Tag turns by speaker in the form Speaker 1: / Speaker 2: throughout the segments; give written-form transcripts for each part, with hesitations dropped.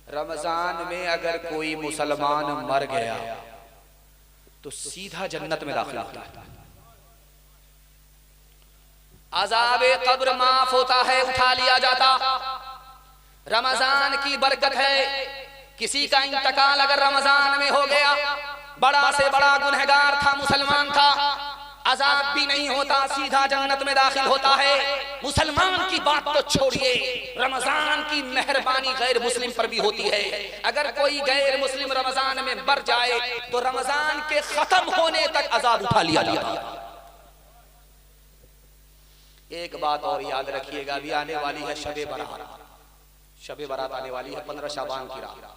Speaker 1: रमजान में अगर कोई मुसलमान मर गया तो सीधा जन्नत में दाखिल होता है। अज़ाबे कब्र माफ होता है, उठा लिया जाता। रमजान की बरकत है। किसी का इंतकाल अगर रमजान में हो गया, बड़ा से बड़ा गुनहगार था, मुसलमान था, अजाब भी नहीं होता, सीधा जन्नत में दाखिल होता है। मुसलमान की बात तो छोड़िए, रमजान की मेहरबानी गैर मुस्लिम पर भी होती है। अगर कोई गैर मुस्लिम रमजान में मर जाए तो रमजान के खत्म होने तक अजाब उठा लिया जाता है। एक बात और याद रखिएगा, अभी आने वाली है शबे बारात। शबे बारात आने वाली है 15 शाबान की रात।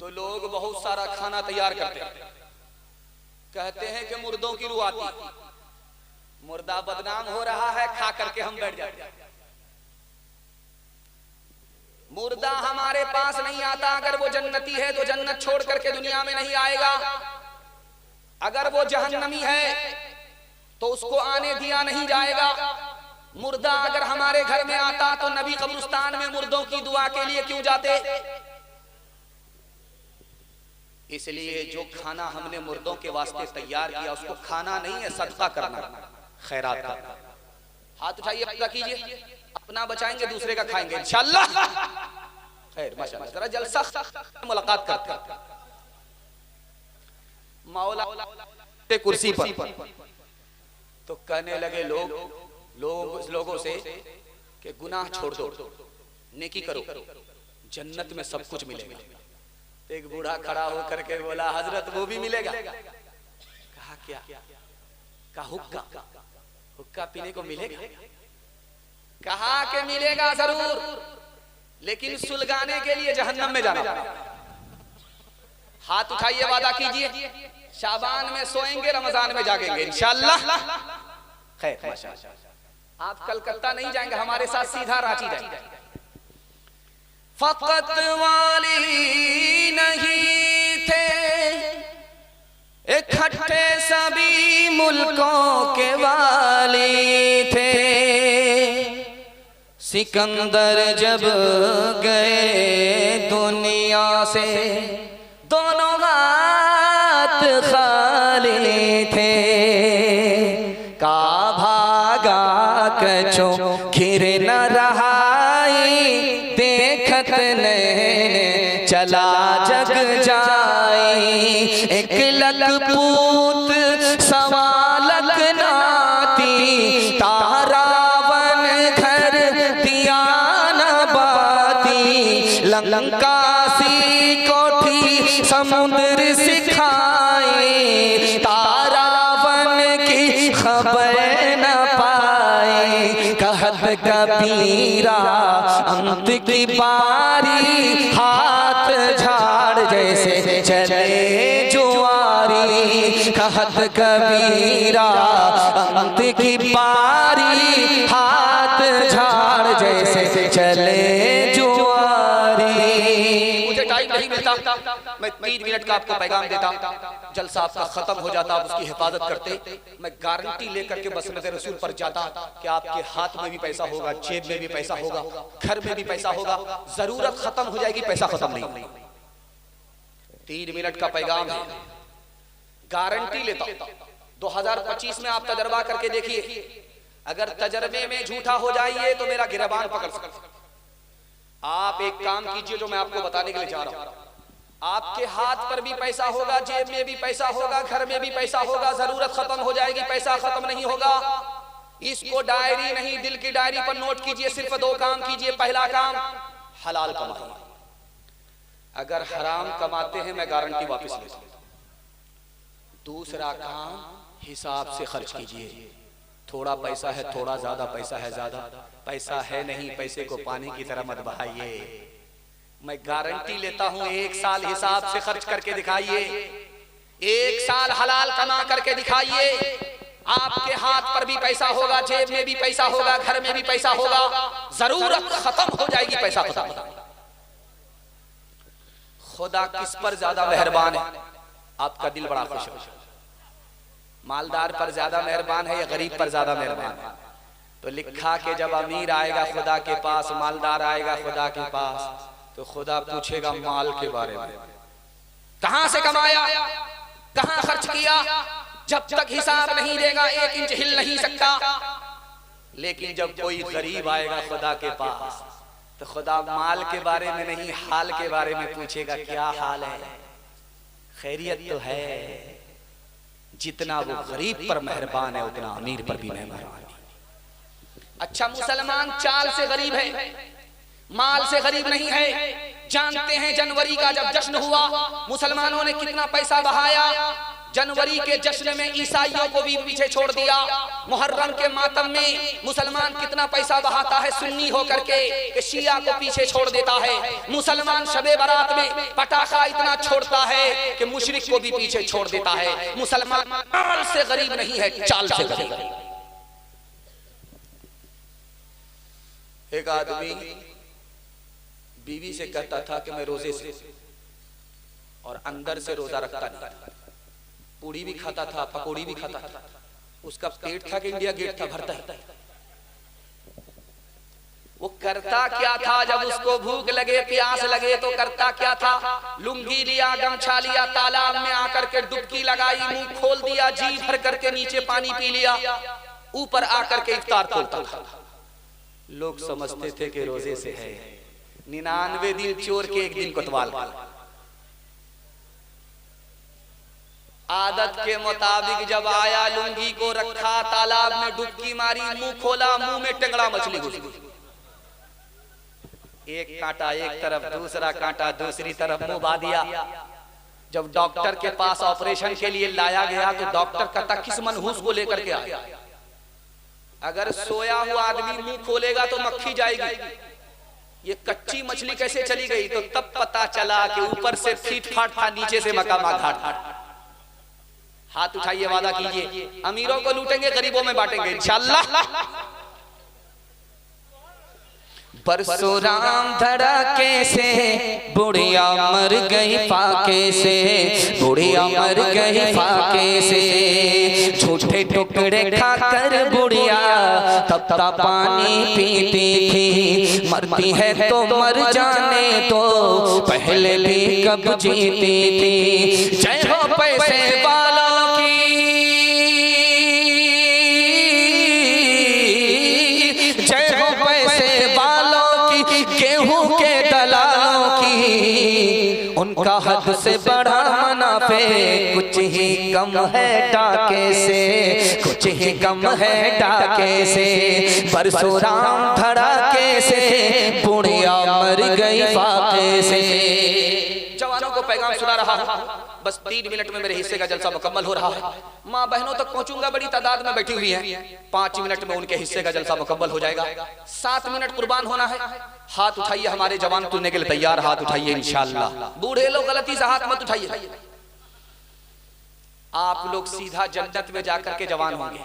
Speaker 1: तो लोग बहुत सारा खाना तैयार करते हैं, कहते हैं कि मुर्दों की रूह आती, मुर्दा बदनाम हो रहा है, खा करके हम बैठ जाते। मुर्दा हमारे पास नहीं आता। अगर वो जन्नती है तो जन्नत छोड़ करके दुनिया में नहीं आएगा। अगर वो जहन्नमी है तो उसको आने दिया नहीं जाएगा। मुर्दा अगर हमारे घर में आता तो नबी कब्रिस्तान में मुर्दों की दुआ के लिए क्यों जाते? इसलिए जो खाना हमने मुर्दों के वास्ते तैयार किया उसको खाना नहीं है, सदका करना, खैरात करना। हाथ उठाइए, अपना कीजिए, अपना बचाएंगे दूसरे का खाएंगे इंशाअल्लाह। खैर माशाअल्लाह, जरा जलसा मुलाकात करते हैं। मौला कुर्सी पर तो कहने लगे लोगों से कि गुनाह छोड़ दो, नेकी करो, जन्नत में सब कुछ मिलेगा। एक बूढ़ा खड़ा होकर के बोला, हजरत वो भी मिलेगा? कहा क्या? कहा हुक्का पीने को मिलेगा? कहा कि मिलेगा जरूर, लेकिन सुलगाने के लिए जहन्नम में जाना। हाथ उठाइए, वादा कीजिए, शाबान में सोएंगे, रमजान में जागेंगे इंशाअल्लाह। खैर माशाअल्लाह, आप कलकत्ता नहीं जाएंगे, हमारे साथ सीधा रांची जाएंगे। फकत वाली नहीं थे, इकट्ठे सभी मुल्कों के वाली थे। सिकंदर जब गए दुनिया से, दोनों हाथ खाली थे। का भागा कछो खिर न रहाई, देखत नैन चला जग जाई। एक लक पूत सवा लक नाती, तारावन घर दिया न बाती। लंका सी कोठी समुद्र सिखाए, तारावन की खबर न पाए। कहत कबीरा अंत की बारी, हाथ झाड़ जैसे चले जुआरी। कहत कबीरा अंत की बारी, हाथ झाड़ जैसे चले जुआरी। मुझे टाइम नहीं मिलता, मैं 3 मिनट का आपको पैगाम देता, जलसा आपका खत्म हो जाता, आप उसकी हिफाजत करते। मैं गारंटी लेकर के मसनद रसूल पर जाता कि आपके हाथ में भी पैसा होगा, जेब में भी पैसा होगा, घर में भी पैसा होगा। जरूरत खत्म हो जाएगी, पैसा खत्म नहीं। 3 मिनट का पैगाम है, गारंटी लेता। 2025 में आप तजर्बा करके देखिए, अगर तजर्बे में झूठा हो जाइए तो मेरा गिरबान पकड़ सकते। आप एक काम कीजिए जो मैं आपको बताने के लिए जा रहा हूं। आपके हाथ पर भी पैसा होगा, जेब में भी पैसा होगा, घर में भी पैसा होगा। जरूरत खत्म हो जाएगी, पैसा खत्म नहीं होगा। इसको डायरी नहीं, दिल की डायरी पर नोट कीजिए। सिर्फ 2 काम कीजिए। पहला काम, हलाल कमाइए। अगर हराम कमाते हैं, मैं गारंटी वापस ले सकता हूं। दूसरा काम, हिसाब से खर्च कीजिए। थोड़ा पैसा है, थोड़ा ज्यादा पैसा है, ज्यादा पैसा है नहीं, पैसे को पानी की तरह मत बहाइए। मैं गारंटी लेता हूं, 1 साल हिसाब से खर्च करके दिखाइए, 1 साल हलाल कमा करके दिखाइए। आपके हाथ पर भी पैसा होगा, जेब में भी पैसा होगा, घर में भी पैसा होगा। जरूरत खत्म हो जाएगी, पैसा खत्म हो जाएगा। खुदा किस पर ज्यादा मेहरबान है? आपका दिल बड़ा खुश हो। मालदार पर ज्यादा मेहरबान है या गरीब पर ज्यादा मेहरबान है? तो लिखा कि जब अमीर आएगा खुदा के पास, मालदार आएगा खुदा के पास, तो खुदा पूछेगा माल के बारे में, कहां से कमाया, कहां खर्च किया। जब तक हिसाब नहीं देगा 1 इंच हिल नहीं सकता। लेकिन जब कोई गरीब आएगा खुदा के पास तो खुदा माल के बारे में नहीं, हाल के बारे में पूछेगा, क्या हाल है, खैरियत तो है। जितना वो गरीब पर मेहरबान है उतना अमीर पर भी मेहरबान है। अच्छा, मुसलमान चाल से गरीब है, माल से गरीब नहीं है। जानते हैं जनवरी का जब जश्न हुआ मुसलमानों ने कितना पैसा बहाया। जनवरी के जश्न में ईसाइयों को भी पीछे छोड़ दिया। मुहर्रम के मातम में मुसलमान कितना पैसा बहाता है सुन्नी होकर के कि शिया को पीछे छोड़ देता है। मुसलमान शबे बारात में पटाखा इतना छोड़ता है कि मुशरिक को भी पीछे छोड़ देता है। मुसलमान माल से गरीब नहीं है, चाल से गरीब है। एक आदमी बीवी से कहता था कि मैं रोजे से और अंदर से रोजा रखता नहीं, पूड़ी भी खाता था, पकौड़ी भी खाता था। उसका पेट था कि इंडिया गेट था, भरता है। वो करता क्या था, जब उसको भूख लगे प्यास लगे तो करता क्या था, लुंगी लिया, गमछा लिया, तालाब में आकर के डुबकी लगाई, मुंह खोल दिया, जी भर करके नीचे पानी पी लिया, ऊपर आकर के इफ्तार तोड़ता था। लोग समझते थे कि रोजे से है। 99 दिन चोर के 1 दिन कोतवाल। आदत के मुताबिक जब आया, लुंगी को रखा, तालाब में डुबकी मारी, मुंह खोला, मुंह में टेंगड़ा मछली घुस गई। एक कांटा एक तरफ, दूसरा कांटा दूसरी तरफ, मुंह बा दिया। जब डॉक्टर के पास ऑपरेशन के लिए लाया गया तो डॉक्टर कहता किस मनहूस को लेकर के आया। अगर सोया हुआ आदमी मुंह खोलेगा तो मक्खी जाएगी, ये कच्ची मछली कैसे चली गई। तो तब पता चला कि ऊपर से फीट फाट था, नीचे से मकामा घाट। हाथ उठाइए, वादा कीजिए, अमीरों को लूटेंगे, गरीबों में बांटेंगे इंशाअल्लाह। परशुराम धड़ाके से बुढ़िया मर गई फाके से, बुढ़िया मर गई फाके से। झूठे टुकड़े खाकर बुढ़िया तब तक पानी पीती थी। मरती है तो मर जाने तो पहले भी कब जीती थी। जय हो पैसे वालों की, जय हो पैसे वालों की, गेहूं के दलालों की। उनका हद से बड़ा मुनाफे कुछ ही कम है डाके से, कुछ ही कम है डाके से। परशुराम धड़ाके से बुढ़िया मर गई फाके से। जवानों को पैगाम सुना रहा हूं, बस 3 मिनट में मेरे हिस्से का जलसा मुकम्मल हो रहा है। माँ बहनों तक पहुंचूंगा, बड़ी तादाद में बैठी हुई हैं। 5 मिनट में उनके हिस्से का जलसा मुकम्मल हो जाएगा। 7 मिनट कुर्बान होना है। हाथ उठाइए, हमारे जवान तुलने के लिए तैयार, हाथ उठाइए इंशाअल्लाह। बूढ़े लोग गलती से हाथ मत उठाइए। आप लोग सीधा जन्नत में जाकर के जवान होंगे।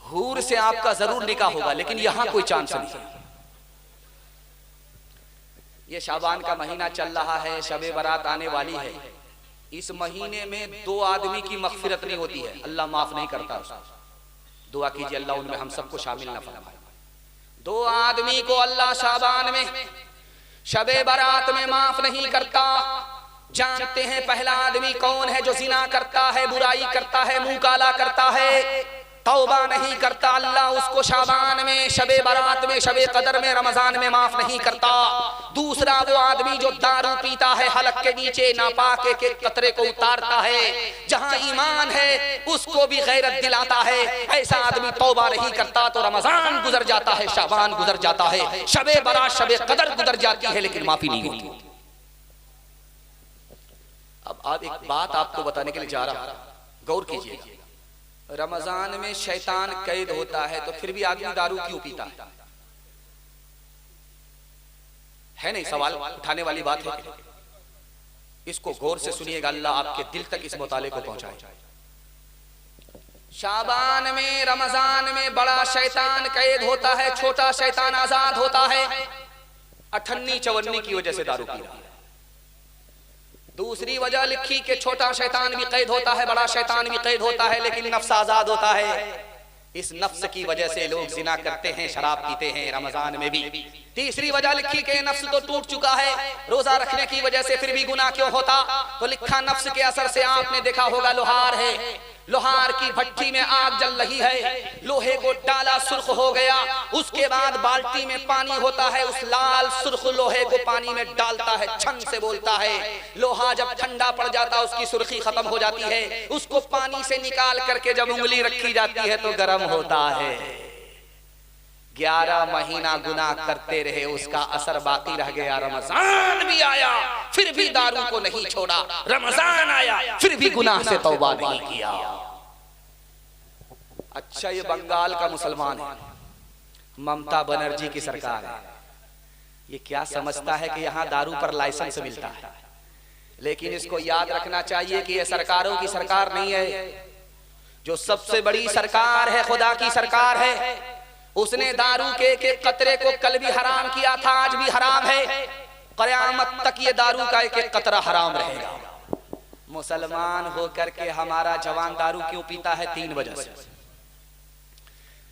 Speaker 1: हूर से आपका जरूर निकाह होगा, लेकिन यहां कोई चांस नहीं। ये शाबान का महीना चल रहा है, शबे बारात आने वाली है। इस महीने में 2 आदमी की मगफिरत नहीं होती है, अल्लाह माफ नहीं करता उसको। दुआ कीजिए अल्लाह उनमें हम सबको शामिल न फरमाए। 2 आदमी को अल्लाह शाबान में शबे बारात में माफ नहीं करता। जानते हैं पहला आदमी कौन है? जो जिना करता है, बुराई करता है, मुंह काला करता है, तौबा नहीं करता। अल्लाह उसको शाबान में, शबे बारात में, शबे कदर में, रमजान में माफ नहीं करता। दूसरा वो आदमी जो दारू पीता है, हलक के नीचे नापाक के कतरे को उतारता है, जहां ईमान है उसको भी गैरत दिलाता है। ऐसा आदमी तौबा नहीं करता तो रमजान गुजर जाता है, शाबान गुजर जाता है, शबे बारात, शबे कदर गुजर जाती है, लेकिन माफी नहीं होती। अब आप एक बात आपको बताने के लिए जा रहा हूं, गौर कीजिए। रमजान में शैतान कैद होता है तो फिर भी आदमी दारू क्यों पीता है? नहीं, सवाल उठाने वाली बात है। इसको गौर से सुनिएगा, अल्लाह आपके दिल तक इस मुताले को पहुंचाए। शाबान में, रमजान में बड़ा शैतान कैद होता है, छोटा शैतान आजाद होता है। 58 54 की वजह से दारू पी रहा है। दूसरी वजह लिखी कि छोटा शैतान भी कैद होता है, बड़ा शैतान भी कैद होता है, लेकिन नफ्स आजाद होता है। इस नफ्स की वजह से लोग जिना करते हैं, शराब पीते हैं रमजान में भी। तीसरी वजह लिखी कि नफ्स तो टूट चुका है, रोजा रखने की वजह से फिर भी गुनाह क्यों होता? तो लिखा नफ्स के असर से आपने देखा होगा लोहार है, लोहार की भट्टी में आग जल रही है, लोहे को डाला सुर्ख हो गया, उसके बाद बाल्टी में पानी होता है, उस लाल सुर्ख लोहे को पानी में डालता है, छन से बोलता है, लोहा जब ठंडा पड़ जाता है उसकी सुर्खी खत्म हो जाती है, उसको पानी से निकाल करके जब उंगली रखी जाती है तो गर्म होता है। 11 महीना गुनाह करते रहे, उसका असर बाकी रह गया। रमजान भी आया फिर भी दारू को नहीं छोड़ा, रमजान आया फिर भी गुनाह से तौबा नहीं किया। अच्छा, ये बंगाल का मुसलमान है, ममता बनर्जी की सरकार है, ये क्या समझता है कि यहाँ दारू पर लाइसेंस मिलता है? लेकिन इसको याद रखना चाहिए कि ये सरकारों की सरकार नहीं है, जो सबसे बड़ी सरकार है खुदा की सरकार है। उसने दारू के एक कतरे को कल भी हराम किया था, आज भी हराम है, क़यामत तक ये दारू का एक कतरा हराम रहेगा। मुसलमान होकर के हमारा जवान दारू क्यों पीता है? 3 वजह से।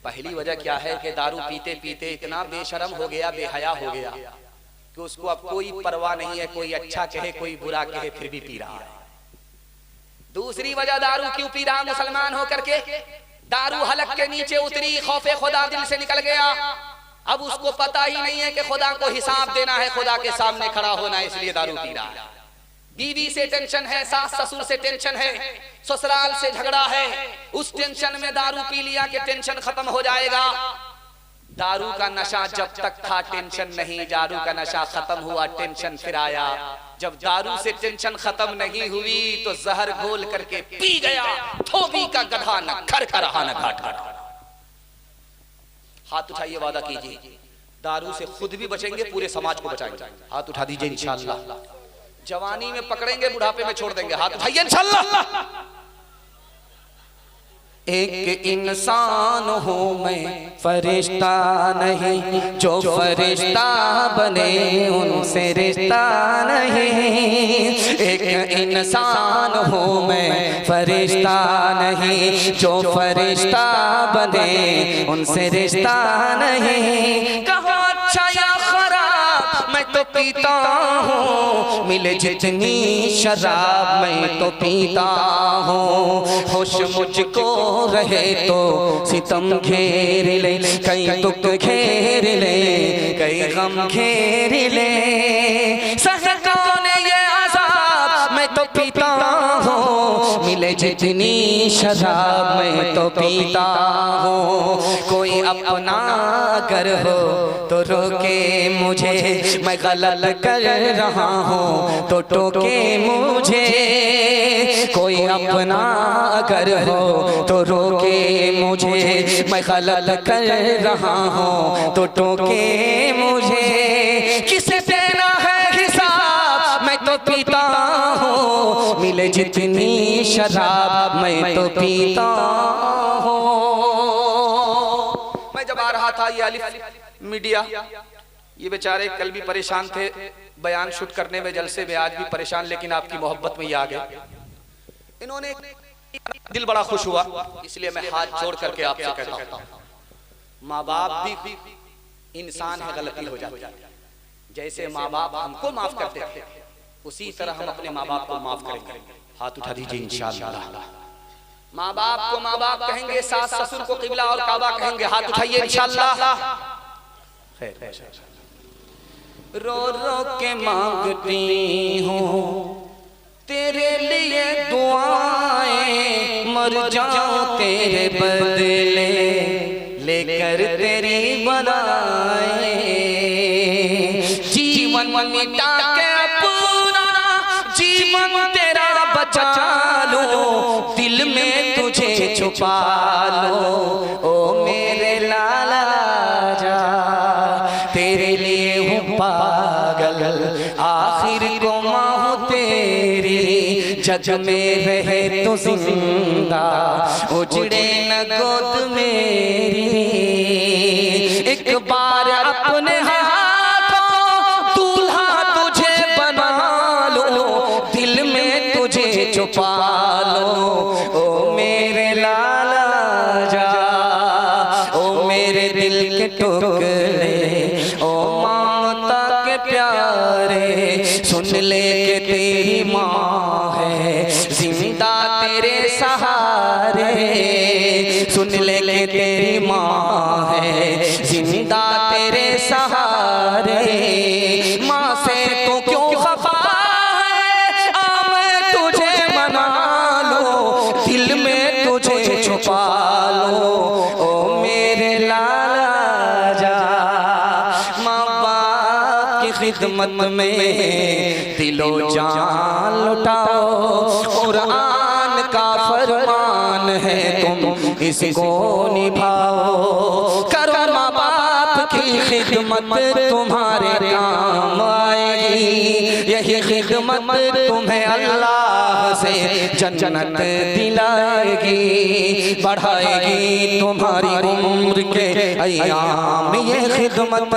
Speaker 1: पहली वजह क्या है कि दारू पीते पीते इतना बेशरम हो गया, बेहया हो गया कि उसको अब कोई परवाह नहीं है, कोई अच्छा कहे कोई बुरा कहे फिर भी पी रहा है। दूसरी वजह दारू क्यों पी रहा मुसलमान होकर के? दारू हलक के नीचे उतरी, खौफे खुदा दिल से निकल गया, अब उसको पता ही नहीं है कि खुदा को हिसाब देना है, खुदा के सामने खड़ा होना है, इसलिए दारू पी रहा है। बीवी से टेंशन है, सास ससुर से टेंशन है, ससुराल से झगड़ा है, उस टेंशन में दारू पी लिया कि टेंशन खत्म हो जाएगा। दारू का नशा जब तक था टेंशन नहीं, दारू का नशा खत्म हुआ टेंशन फिर आया। जब दारू से टेंशन खत्म नहीं हुई तो जहर घोल करके पी गया, धोबी का गधा न घर का रहा न घाट का। हाथ उठाइए, वादा कीजिए दारू से खुद भी बचेंगे, पूरे समाज को बचाएंगे। हाथ उठा दीजिए इंशाअल्लाह। जवानी में पकड़ेंगे, बुढ़ापे में छोड़ देंगे। हाथ उठाइए इंशाअल्लाह। एक इंसान हूँ मैं फरिश्ता नहीं, जो फरिश्ता बने उनसे रिश्ता नहीं। एक इंसान हूँ मैं फरिश्ता नहीं, जो फरिश्ता बने उनसे रिश्ता नहीं। कहो अच्छा या खराब मैं तो पीता हूँ, मिले जितनी शराब मैं तो पीता हूँ। होश मुझको रहे तो सितम घेर ले, कई दुख घेर ले, कई गम घेर ले। सह कौन ये अज़ाब मैं तो पीता हूँ, मिले जितनी शराब मैं तो पीता हूँ। कोई अपना अगर हो तो रोके मुझे, मैं गलत कर रहा हूँ तो टोके मुझे। कोई अपना अगर हो तो रोके मुझे, मैं गलत कर रहा हूँ तो टोके मुझे। किसे देना है हिसाब मैं तो पीता हूँ, मिले जितनी शराब मैं तो पीता हूँ। मैं जब आ रहा था ये अलिफ मीडिया, ये बेचारे कल भी परेशान थे, बयान शूट करने में जलसे में, आज भी परेशान, लेकिन आपकी मोहब्बत में ये आ गए। इन्होंने दिल बड़ा खुश हुआ, इसलिए मैं हाथ जोड़ करके आपसे कहता हूँ, माँ बाप भी इंसान है, गलती हो जाती है। जैसे माँ बाप हमको माफ करते हैं उसी तरह हम अपने माँ बाप को माफ करेंगे। हाथ उठा दीजिए इंशाअल्लाह। माँ बाप को माँ बाप कहेंगे, सास ससुर को किबला और काबा कहेंगे। हाथ उठाइए इंशाअल्लाह। रो रो के मांगती हूँ तेरे लिए दुआएं, मर जाऊं तेरे बदले लेकर तेरी बलाएं। जीवन मिटा के अपना जीवन तेरा बचा लो, दिल में तुझे छुपा लो। ओ मेरे लाला जा, तेरे लिए हूँ पागल, आखिर को माँ हूँ तेरी। जग में रहे तो जिंदा, उजड़े न गोद मेरी। एक बार अपने हाथों दूल्हा तुझे बना लो, दिल में तुझे छुपा लो। ओ मेरे लाला जा, रे, सुन ले के तेरी माँ है जिंदा तेरे सहारे, सुन ले के तेरी माँ है जिंदा तेरे सहारे। माँ से तू क्यों खफा है, आ मैं तुझे मना लो, दिल में तुझे छुपा लो, ओ मेरे लाला जा। माँ बाप की खिदमत में दिलो जान लुटाओ, कुरान का फरमान है तुम इसको निभाओ। करो माँ बाप की खिदमत तुम्हारे काम आएगी, यही खिदमत तुम्हें अल्लाह से जन्नत दिलाएगी, बढ़ाएगी तुम्हारी उम्र के अय्याम, ये खिदमत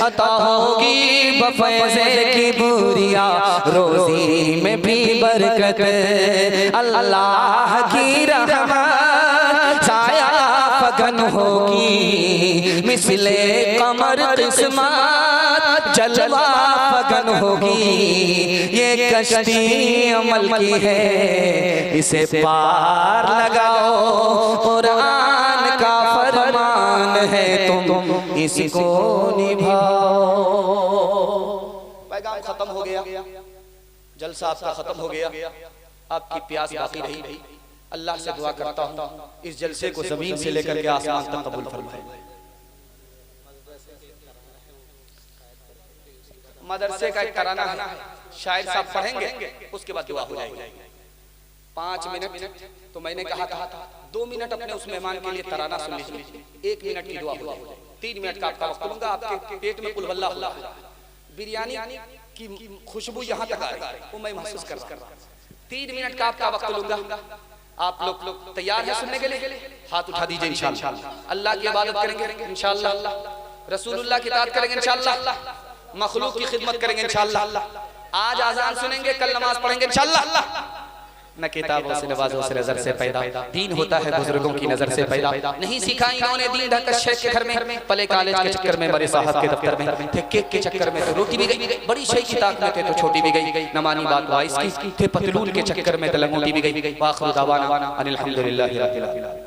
Speaker 1: अता होगी बफैज़े की बुरिया, रोज़ी में भी बरकत, अल्लाह की रहमत साया फगन होगी, मिसले कमर किस्मत जलवा फगन होगी। ये कश्ती अमल की है, इसे पार लगाओ, कुरान का फरमान है तुम इसको निभाओ। पैगाम खत्म हो गया, जलसा आपका खत्म हो गया, आपकी प्यास बाकी रही। अल्लाह से दुआ करता हूँ इस जलसे को ज़मीन से लेकर के आसमान तक कबूल फरमाए। मदरसे का एक तराना है, शायर साहब पढ़ेंगे, उसके बाद दुआ हो जाएगी। 5 मिनट तो मैंने कहा था, 2 मिनट अपने उस मेहमान के लिए तराना सुन लीजिए, 1 मिनट की दुआ हो जाएगी। 3 मिनट का आपका वक्त लूंगा, आपके पेट में कुल वल्लाह हो, बिरयानी की खुशबू यहाँ तक आ रही है, वो मैं महसूस कर रहा हूँ। 3 मिनट का आपका वक्त लूंगा, आप लोग तैयार हैं सुनने के लिए? हाथ उठा दीजिए। इंशाअल्लाह अल्लाह की इबादत करेंगे, इंशाअल्लाह रसूलुल्लाह की इताअत करेंगे, इंशाअल्लाह मखलूक की खिदमत करेंगे, इंशाअल्लाह आज आजान सुनेंगे, कल नमाज पढ़ेंगे, इंशाअल्लाह। न किताबों से नवाजों से नजर से पैदा, दीन होता है बुजुर्गों की नजर से पैदा। नहीं सीखा इन्होंने दीन ढंग शेख के घर में, पले कॉलेज के चक्कर में, मरे साहब के दफ्तर में थे, केक के चक्कर में तो रोटी भी गई, बड़ी शेख की ताकत में थे तो छोटी भी गई, न मानी बात वाइस की थे, पतलून के चक्कर में तो लंगोटी भी गई। वाखिर दावाना अनिल हम्दुलिल्लाहि रब्बिल आलमीन।